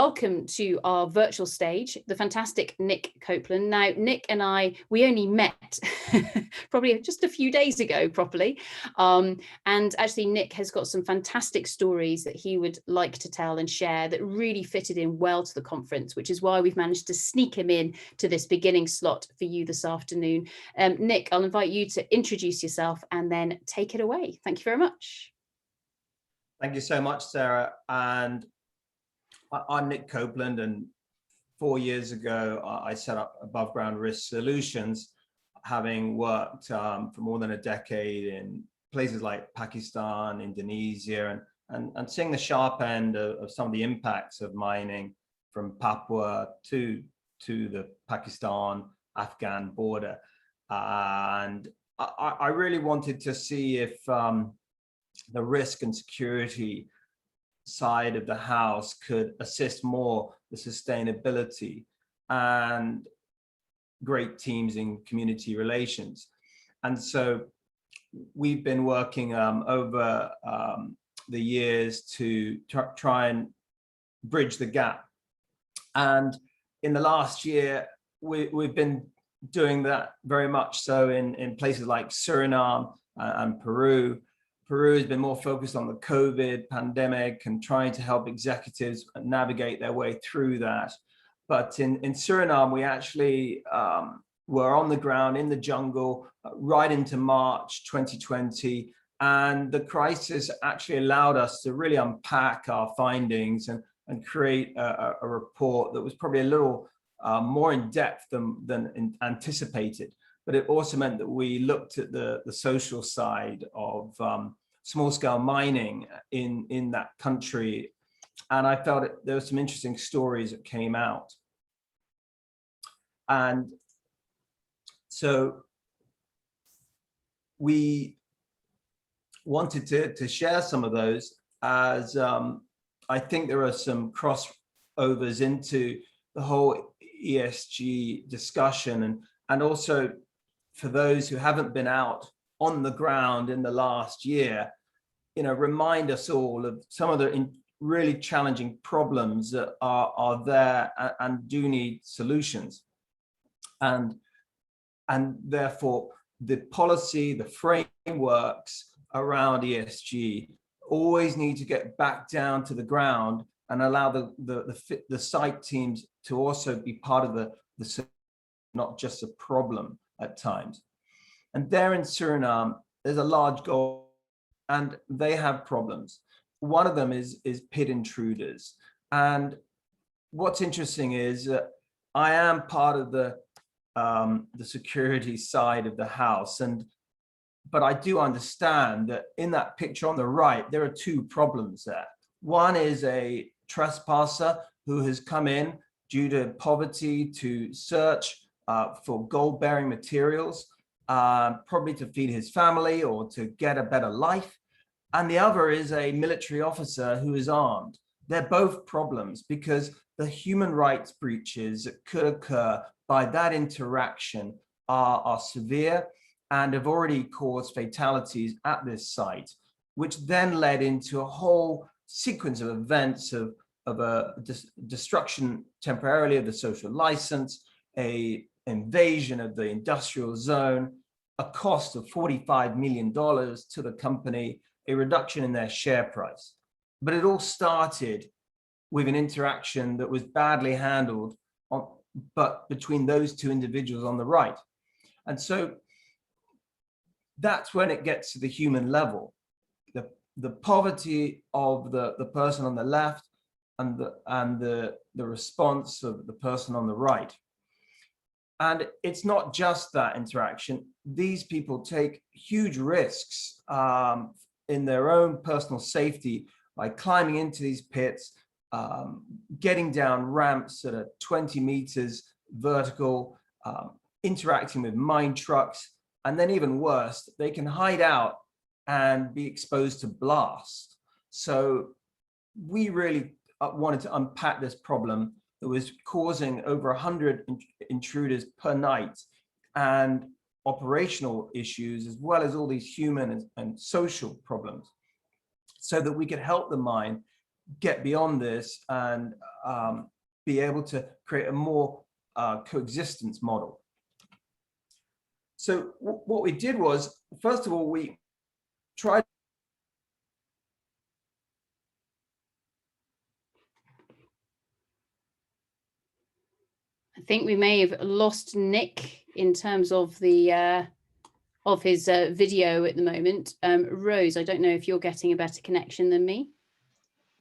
welcome to our virtual stage, the fantastic Nick Copeland. Now, Nick and I, we only met probably just a few days ago properly. And actually, Nick has got some fantastic stories that he would like to tell and share that really fitted in well to the conference, which is why we've managed to sneak him in to this beginning slot for you this afternoon. Nick, I'll invite you to introduce yourself and then take it away. Thank you very much. Thank you so much, Sarah. And I'm Nick Copeland, and 4 years ago, I set up Above Ground Risk Solutions, having worked for more than a decade in places like Pakistan, Indonesia, and seeing the sharp end of some of the impacts of mining from Papua to the Pakistan-Afghan border. And I really wanted to see if the risk and security side of the house could assist more the sustainability and great teams in community relations. And so we've been working over the years to try and bridge the gap. And in the last year, we've been doing that very much so in places like Suriname and Peru. Peru has been more focused on the COVID pandemic and trying to help executives navigate their way through that. But in Suriname, we actually were on the ground in the jungle right into March 2020. And the crisis actually allowed us to really unpack our findings and create a report that was probably a little more in depth than anticipated. But it also meant that we looked at the social side of small-scale mining in that country, and I felt there were some interesting stories that came out. And so we wanted to share some of those, as I think there are some crossovers into the whole ESG discussion, and also for those who haven't been out on the ground in the last year, remind us all of some of the really challenging problems that are there and do need solutions. And therefore, the policy, the frameworks around ESG always need to get back down to the ground and allow the site teams to also be part of the not just a problem at times. And there in Suriname, there's a large goal, and they have problems. One of them is pit intruders. And what's interesting is that I am part of the security side of the house, but I do understand that in that picture on the right, there are two problems there. One is a trespasser who has come in due to poverty to search for gold-bearing materials, probably to feed his family or to get a better life. And the other is a military officer who is armed. They're both problems because the human rights breaches that could occur by that interaction are severe and have already caused fatalities at this site, which then led into a whole sequence of events of a destruction temporarily of the social license, a invasion of the industrial zone, a cost of $45 million to the company, a reduction in their share price. But it all started with an interaction that was badly handled but between those two individuals on the right. And so that's when it gets to the human level. The poverty of the person on the left and the response of the person on the right. And it's not just that interaction. These people take huge risks in their own personal safety by climbing into these pits, getting down ramps that are 20 meters vertical, interacting with mine trucks, and then even worse, they can hide out and be exposed to blast. So we really wanted to unpack this problem that was causing over 100 intruders per night, and operational issues, as well as all these human and social problems, so that we could help the mine get beyond this and be able to create a more coexistence model. So what we did was, first of all, we tried. I think we may have lost Nick in terms of the of his video at the moment. Rose, I don't know if you're getting a better connection than me.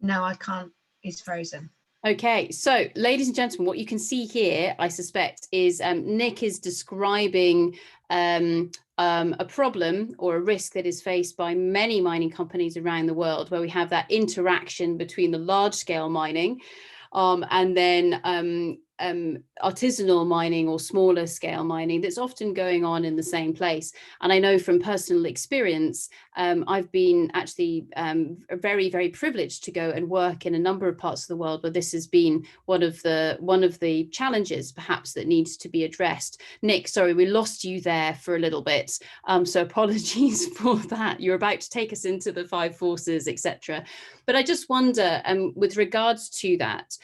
No, I can't. It's frozen. Okay, so ladies and gentlemen, what you can see here, I suspect, is Nick is describing a problem or a risk that is faced by many mining companies around the world, where we have that interaction between the large scale mining and then artisanal mining or smaller scale mining that's often going on in the same place. And I know from personal experience, I've been actually very, very privileged to go and work in a number of parts of the world where this has been one of the challenges perhaps that needs to be addressed. Nick, sorry, we lost you there for a little bit. So apologies for that. You're about to take us into the 5 forces, etc. But I just wonder, with regards to that,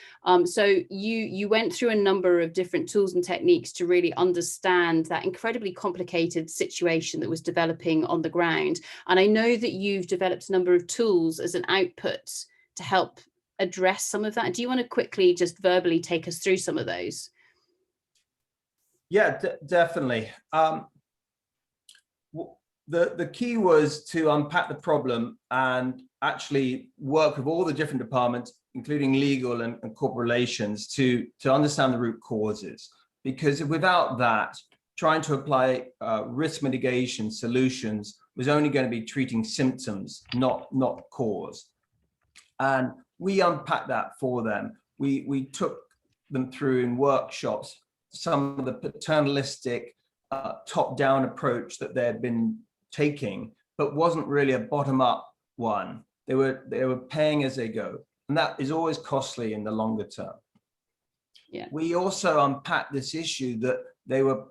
so you went through a number of different tools and techniques to really understand that incredibly complicated situation that was developing on the ground. And I know that you've developed a number of tools as an output to help address some of that. Do you want to quickly just verbally take us through some of those? Yeah, definitely. The key was to unpack the problem and actually work with all the different departments, including legal and corporate relations, to understand the root causes. Because without that, trying to apply risk mitigation solutions was only going to be treating symptoms, not cause. And we unpacked that for them. We took them through in workshops some of the paternalistic top-down approach that they had been taking, but wasn't really a bottom-up one. They were paying as they go, and that is always costly in the longer term. Yeah. We also unpacked this issue that they were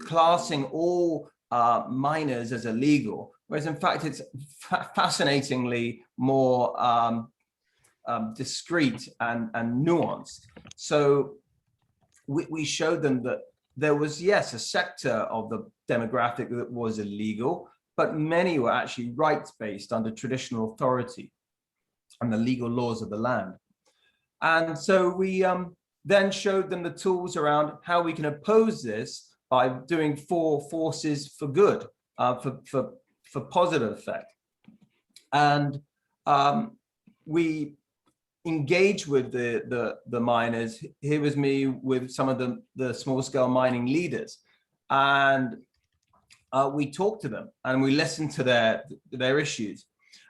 classing all miners as illegal, whereas in fact it's fascinatingly more discreet and nuanced. So we showed them that there was, yes, a sector of the demographic that was illegal, but many were actually rights-based under traditional authority and the legal laws of the land. And so we then showed them the tools around how we can oppose this by doing 4 forces for good, for positive effect. And we engage with the miners. Here was me with some of the small scale mining leaders, and we talked to them and we listened to their issues.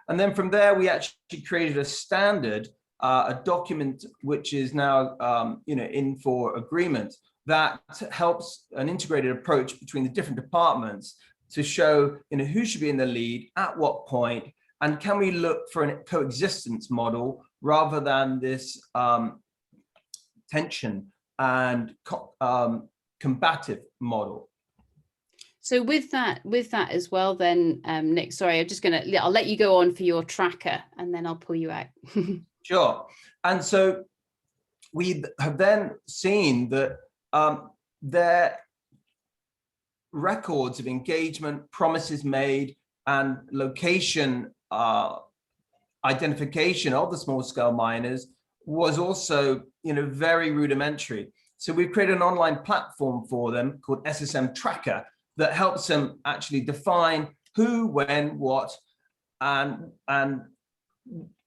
And then from there, we actually created a standard, a document which is now in for agreement, that helps an integrated approach between the different departments to show who should be in the lead at what point, and can we look for a coexistence model rather than this tension and combative model. So with that as well, then, Nick, sorry, I'll let you go on for your tracker and then I'll pull you out. Sure. And so we have then seen that their records of engagement, promises made, and location identification of the small scale miners was also very rudimentary. So we've created an online platform for them called SSM Tracker that helps them actually define who, when, what, and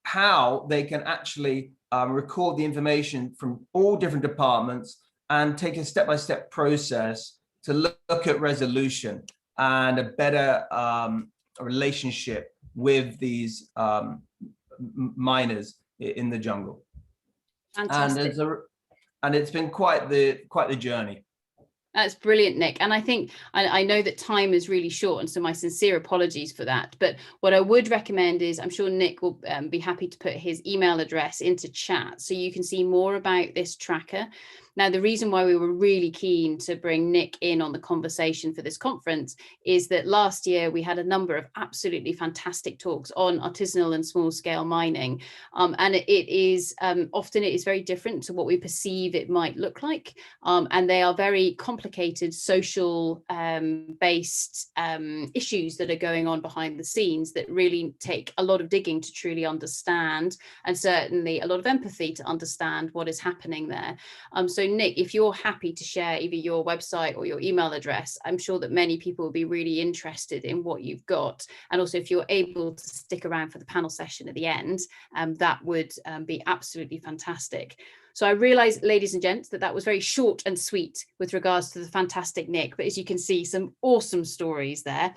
how they can actually record the information from all different departments and take a step-by-step process to look at resolution and a better relationship with these miners in the jungle. Fantastic. And it's been quite the journey. That's brilliant, Nick. And I think I know that time is really short, and so my sincere apologies for that. But what I would recommend is, I'm sure Nick will be happy to put his email address into chat so you can see more about this tracker. Now, the reason why we were really keen to bring Nick in on the conversation for this conference is that last year we had a number of absolutely fantastic talks on artisanal and small scale mining. And it is often it is very different to what we perceive it might look like. And they are very complicated social based issues that are going on behind the scenes that really take a lot of digging to truly understand, and certainly a lot of empathy to understand what is happening there. So Nick, if you're happy to share either your website or your email address, I'm sure that many people will be really interested in what you've got. And also if you're able to stick around for the panel session at the end, that would be absolutely fantastic. So I realise, ladies and gents, that was very short and sweet with regards to the fantastic Nick, but as you can see, some awesome stories there.